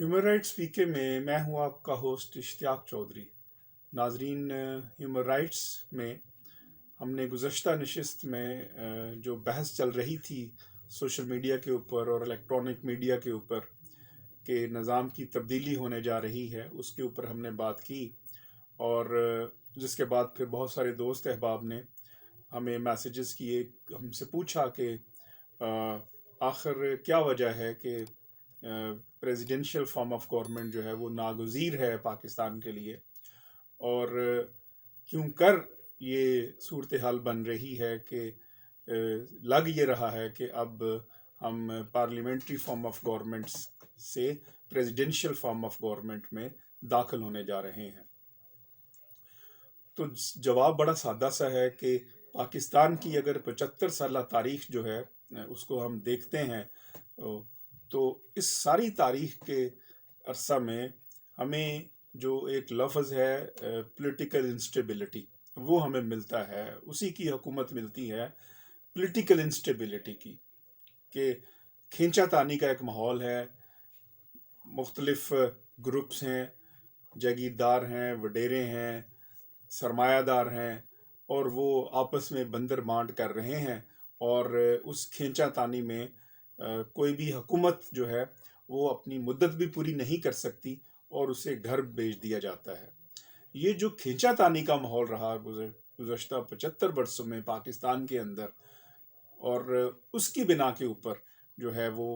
Human rights VK में मैं हूं आपका होस्ट इश्तियाक चौधरी। नाजरीन, ह्यूमन राइट्स में हमने गुज़श्ता नशिस्त में जो बहस चल रही थी सोशल मीडिया के ऊपर और इलेक्ट्रॉनिक मीडिया के ऊपर कि निज़ाम की तब्दीली होने जा रही है, उसके ऊपर हमने बात की। और जिसके बाद फिर बहुत सारे दोस्त अहबाब ने हमें मैसेजेस किए, हमसे पूछा कि आखिर क्या वजह है कि प्रेसिडेंशियल फॉर्म ऑफ गवर्नमेंट जो है वो नागुज़ीर है पाकिस्तान के लिए, और क्यों कर ये सूरत हाल बन रही है कि लग ये रहा है कि अब हम पार्लियामेंट्री फॉर्म ऑफ गवर्नमेंट से प्रेसिडेंशियल फॉर्म ऑफ गवर्नमेंट में दाखिल होने जा रहे हैं। तो जवाब बड़ा सादा सा है कि पाकिस्तान की अगर 75 साल तारीख जो है उसको हम देखते हैं, तो इस सारी तारीख के अरसा में हमें जो एक लफ्ज़ है पॉलिटिकल इंस्टेबिलिटी, वो हमें मिलता है। उसी की हुकूमत मिलती है पॉलिटिकल इंस्टेबिलिटी की, कि खींचातानी का एक माहौल है, मुख्तलिफ ग्रुप्स हैं, जागीरदार हैं, वडेरे हैं, सरमायादार हैं, और वो आपस में बंदर बांट कर रहे हैं। और उस खींचातानी में कोई भी हुकूमत जो है वो अपनी मुद्दत भी पूरी नहीं कर सकती और उसे घर भेज दिया जाता है। ये जो खींचातानी का माहौल रहा गुज़श्ता 75 वर्षों में पाकिस्तान के अंदर, और उसकी बिना के ऊपर जो है वो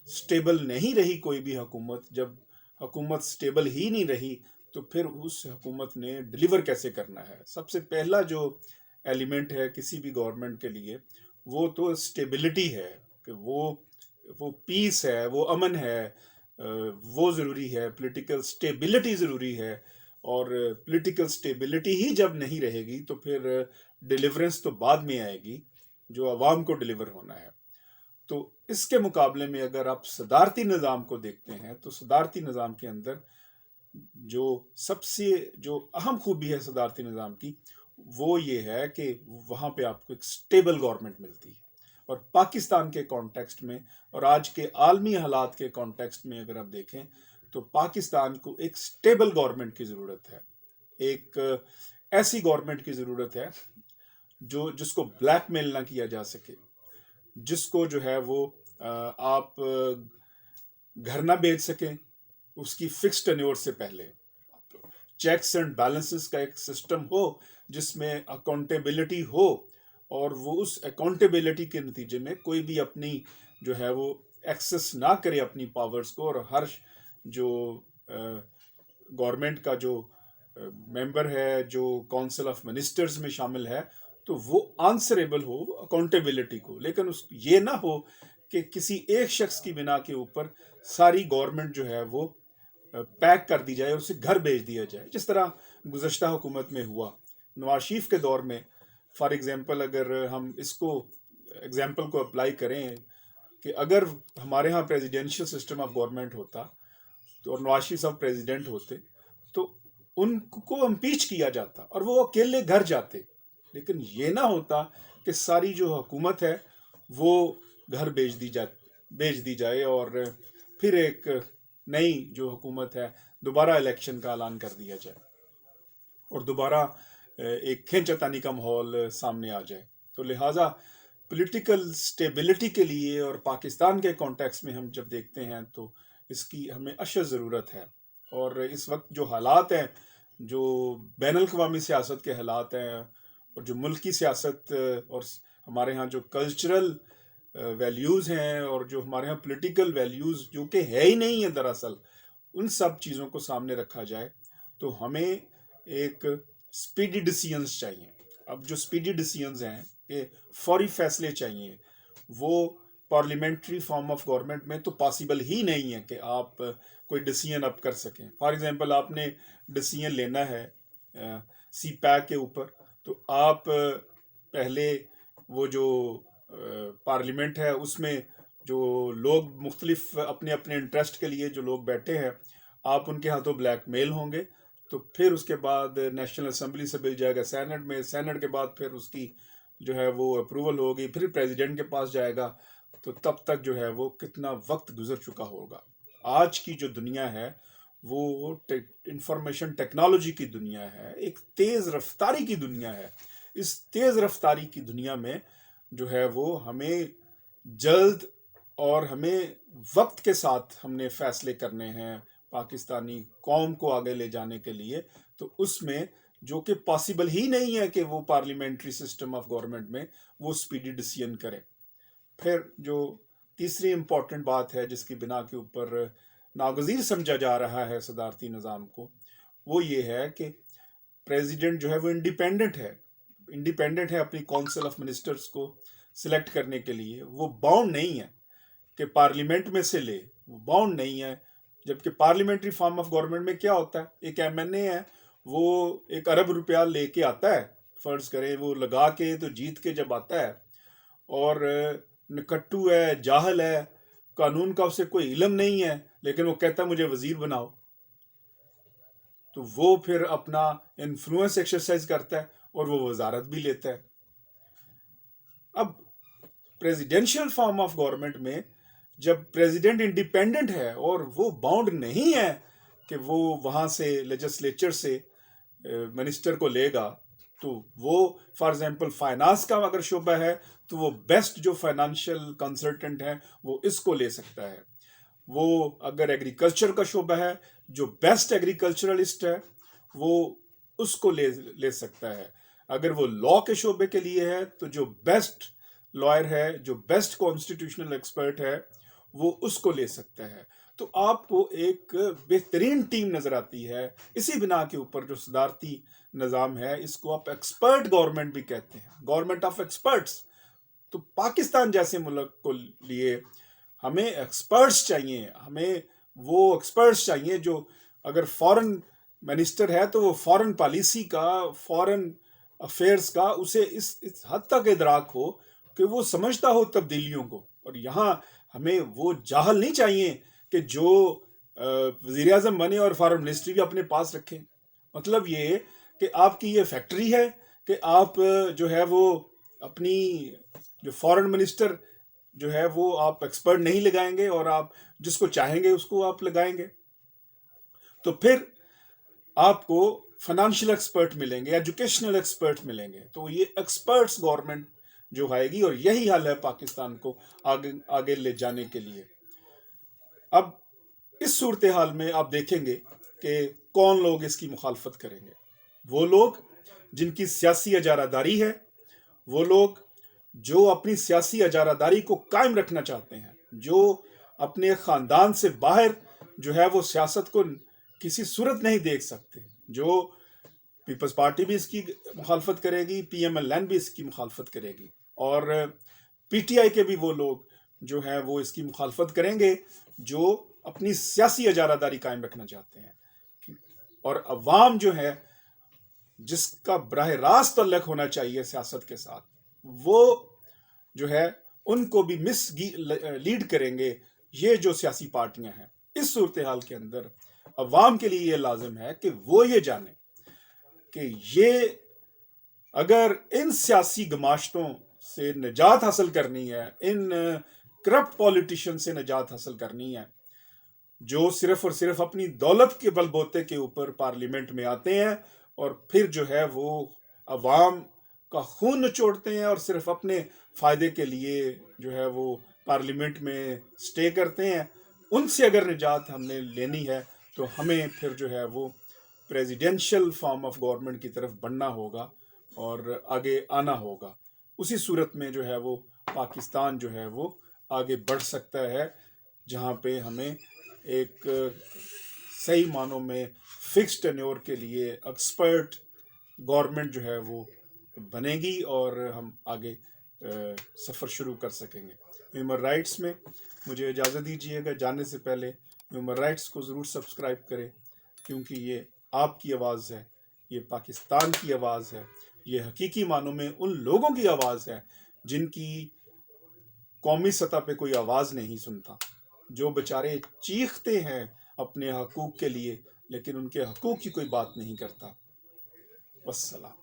स्टेबल नहीं रही कोई भी हुकूमत। जब हुकूमत स्टेबल ही नहीं रही तो फिर उस हुकूमत ने डिलीवर कैसे करना है? सबसे पहला जो एलिमेंट है किसी भी गवर्नमेंट के लिए वो तो स्टेबिलिटी है, कि वो पीस है, वो अमन है, वो ज़रूरी है, पॉलिटिकल स्टेबिलिटी ज़रूरी है। और पॉलिटिकल स्टेबिलिटी ही जब नहीं रहेगी तो फिर डिलीवरेंस तो बाद में आएगी, जो अवाम को डिलीवर होना है। तो इसके मुकाबले में अगर आप सदारती निज़ाम को देखते हैं तो सदारती निज़ाम के अंदर जो सबसे जो अहम खूबी है सदारती निज़ाम की, वो ये है कि वहाँ पे आपको एक स्टेबल गवर्नमेंट मिलती है। और पाकिस्तान के कॉन्टेक्स्ट में और आज के आलमी हालात के कॉन्टेक्स्ट में अगर आप देखें तो पाकिस्तान को एक स्टेबल गवर्नमेंट की ज़रूरत है। एक ऐसी गवर्नमेंट की ज़रूरत है जिसको ब्लैकमेल ना किया जा सके, जिसको जो है वो आप घर ना बेच सकें उसकी फिक्स टेन्योर से पहले। चेक्स एंड बैलेंसेस का एक सिस्टम हो जिसमें अकाउंटेबिलिटी हो, और वो उस अकाउंटेबिलिटी के नतीजे में कोई भी अपनी जो है वो एक्सेस ना करे अपनी पावर्स को, और हर जो गवर्नमेंट का जो मेंबर है, जो काउंसिल ऑफ मिनिस्टर्स में शामिल है, तो वो आंसरेबल हो अकाउंटेबिलिटी को। लेकिन उस ये ना हो कि किसी एक शख्स की बिना के ऊपर सारी गवर्नमेंट जो है वो पैक कर दी जाए, उसे घर भेज दिया जाए, जिस तरह गुज़श्ता हुकूमत में हुआ। नवाज शरीफ के दौर में फॉर एग्जांपल अगर हम इसको एग्जांपल को अप्लाई करें कि अगर हमारे यहाँ प्रेसिडेंशियल सिस्टम ऑफ गवर्नमेंट होता तो और नवाज शरीफ साहब प्रेसिडेंट होते तो उनको इम्पीच किया जाता और वो अकेले घर जाते। लेकिन ये ना होता कि सारी जो हुकूमत है वो घर भेज दी जाए और फिर एक नई जो हुकूमत है दोबारा इलेक्शन का ऐलान कर दिया जाए और दोबारा एक खींचातानी का माहौल सामने आ जाए। तो लिहाजा पॉलिटिकल स्टेबिलिटी के लिए और पाकिस्तान के कॉन्टेक्स्ट में हम जब देखते हैं तो इसकी हमें अशद ज़रूरत है। और इस वक्त जो हालात हैं, जो बैनुल अक़वामी सियासत के हालात हैं और जो मुल्क की सियासत और हमारे यहाँ जो कल्चरल वैल्यूज़ हैं और जो हमारे यहाँ पॉलिटिकल वैल्यूज़ जो कि है ही नहीं है दरअसल, उन सब चीज़ों को सामने रखा जाए तो हमें एक स्पीडी डिसीजंस चाहिए। अब जो स्पीडी डिसीजंस हैं कि फौरी फैसले चाहिए, वो पार्लियामेंट्री फॉर्म ऑफ गवर्नमेंट में तो पॉसिबल ही नहीं है कि आप कोई डिसीजन अब कर सकें। फॉर एग्जांपल आपने डिसीजन लेना है सी पैक के ऊपर, तो आप पहले वो जो पार्लियामेंट है उसमें जो लोग मुख्तलिफ अपने अपने इंटरेस्ट के लिए जो लोग बैठे हैं, आप उनके हाथों ब्लैकमेल होंगे। तो फिर उसके बाद नेशनल असेंबली से बिल जाएगा सेनेट में, सेनेट के बाद फिर उसकी जो है वो अप्रूवल होगी, फिर प्रेसिडेंट के पास जाएगा। तो तब तक जो है वो कितना वक्त गुजर चुका होगा। آج کی جو دنیا ہے وہ انفارمیشن ٹیکنالوجی کی دنیا ہے، ایک تیز رفتاری کی دنیا ہے. اس تیز رفتاری کی دنیا میں جو ہے وہ ہمیں جلد اور ہمیں وقت کے ساتھ ہم نے فیصلے کرنے ہیں پاکستانی قوم کو آگے لے جانے کے لیے. تو اس میں جو کہ پاسبل ہی نہیں ہے کہ وہ پارلیمنٹری سسٹم آف گورنمنٹ میں وہ سپیڈی ڈیسیژن کرے. پھر جو تیسری امپورٹنٹ بات ہے جس کی بنا کے اوپر ناگزیر سمجھا جا رہا ہے صدارتی نظام کو، وہ یہ ہے کہ پریزیڈنٹ جو ہے وہ انڈیپینڈنٹ ہے اپنی کونسل آف منسٹرز کو سلیکٹ کرنے کے لیے. وہ باؤنڈ نہیں ہے کہ پارلیمنٹ میں سے لے، وہ باؤنڈ نہیں ہے. جبکہ پارلیمنٹری فارم آف گورنمنٹ میں کیا ہوتا ہے، ایک ایم این اے ہے، وہ 1 ارب روپیہ لے کے آتا ہے، فرض کریں وہ لگا کے تو جیت کے جب آتا ہے، اور نکٹو ہے، جاہل ہے، قانون کا اسے کوئی علم نہیں ہے، لیکن وہ کہتا ہے مجھے وزیر بناؤ، تو وہ پھر اپنا انفلوئنس ایکسرسائز کرتا ہے اور وہ وزارت بھی لیتا ہے. اب پریزیڈینشل فارم آف گورنمنٹ میں جب پریزیڈنٹ انڈیپینڈنٹ ہے اور وہ باؤنڈ نہیں ہے کہ وہ وہاں سے لیجسلیچر سے منسٹر کو لے گا، تو وہ فار ایگزامپل فائنانس کا اگر شعبہ ہے تو وہ بیسٹ جو فائنانشیل کنسلٹنٹ ہے وہ اس کو لے سکتا ہے. وہ اگر ایگریکلچر کا شعبہ ہے، جو بیسٹ ایگریکلچرلسٹ ہے وہ اس کو لے سکتا ہے. اگر وہ لا کے شعبے کے لیے ہے تو جو بیسٹ لائر ہے، جو بیسٹ کانسٹیٹیوشنل ایکسپرٹ ہے وہ اس کو لے سکتا ہے. تو آپ کو ایک بہترین ٹیم نظر آتی ہے. اسی بنا کے اوپر جو صدارتی نظام ہے اس کو آپ ایکسپرٹ گورنمنٹ بھی کہتے ہیں، گورنمنٹ آف ایکسپرٹس. تو پاکستان جیسے ملک کو لیے ہمیں ایکسپرٹس چاہیے، ہمیں وہ ایکسپرٹس چاہیے جو اگر فورن منسٹر ہے تو وہ فورن پالیسی کا، فورن افیئرس کا اسے اس حد تک ادراک ہو کہ وہ سمجھتا ہو تبدیلیوں کو. اور یہاں ہمیں وہ جاہل نہیں چاہیے کہ جو وزیر اعظم بنے اور فارن منسٹری بھی اپنے پاس رکھیں. مطلب یہ کہ آپ کی یہ فیکٹری ہے کہ آپ جو ہے وہ اپنی جو فارن منسٹر جو ہے وہ آپ ایکسپرٹ نہیں لگائیں گے اور آپ جس کو چاہیں گے اس کو آپ لگائیں گے. تو پھر آپ کو فائنانشیل ایکسپرٹ ملیں گے، ایجوکیشنل ایکسپرٹ ملیں گے. تو یہ ایکسپرٹس گورنمنٹ جو آئے گی، اور یہی حل ہے پاکستان کو آگے لے جانے کے لیے. اب اس صورتحال میں آپ دیکھیں گے کہ کون لوگ اس کی مخالفت کریں گے. وہ لوگ جن کی سیاسی اجارہ داری ہے، وہ لوگ جو اپنی سیاسی اجارہ داری کو قائم رکھنا چاہتے ہیں، جو اپنے خاندان سے باہر جو ہے وہ سیاست کو کسی صورت نہیں دیکھ سکتے. جو پیپلز پارٹی بھی اس کی مخالفت کرے گی، پی ایم ایل این بھی اس کی مخالفت کرے گی، اور پی ٹی آئی کے بھی وہ لوگ جو ہیں وہ اس کی مخالفت کریں گے جو اپنی سیاسی اجارہ داری قائم رکھنا چاہتے ہیں. اور عوام جو ہے جس کا براہ راست تعلق ہونا چاہیے سیاست کے ساتھ، وہ جو ہے ان کو بھی مس لیڈ کریں گے یہ جو سیاسی پارٹیاں ہیں. اس صورتحال کے اندر عوام کے لیے یہ لازم ہے کہ وہ یہ جانیں کہ یہ اگر ان سیاسی گماشتوں سے نجات حاصل کرنی ہے، ان کرپٹ پولیٹیشین سے نجات حاصل کرنی ہے جو صرف اور صرف اپنی دولت کے بل بوتے کے اوپر پارلیمنٹ میں آتے ہیں اور پھر جو ہے وہ عوام کا خون نچوڑتے ہیں اور صرف اپنے فائدے کے لیے جو ہے وہ پارلیمنٹ میں سٹے کرتے ہیں، ان سے اگر نجات ہم نے لینی ہے تو ہمیں پھر جو ہے وہ پریزیڈینشل فارم آف گورنمنٹ کی طرف بڑھنا ہوگا اور آگے آنا ہوگا. اسی صورت میں جو ہے وہ پاکستان جو ہے وہ آگے بڑھ سکتا ہے، جہاں پہ ہمیں ایک صحیح معنوں میں فکس ٹینیور کے لیے ایکسپرٹ گورنمنٹ جو ہے وہ بنے گی اور ہم آگے سفر شروع کر سکیں گے. ہیومن رائٹس میں مجھے اجازت دیجیے گا جانے سے پہلے ہیومن رائٹس کو ضرور سبسکرائب کریں، کیونکہ یہ آپ کی آواز ہے، یہ پاکستان کی آواز ہے، یہ حقیقی معنوں میں ان لوگوں کی آواز ہے جن کی قومی سطح پہ کوئی آواز نہیں سنتا، جو بےچارے چیختے ہیں اپنے حقوق کے لیے لیکن ان کے حقوق کی کوئی بات نہیں کرتا. والسلام.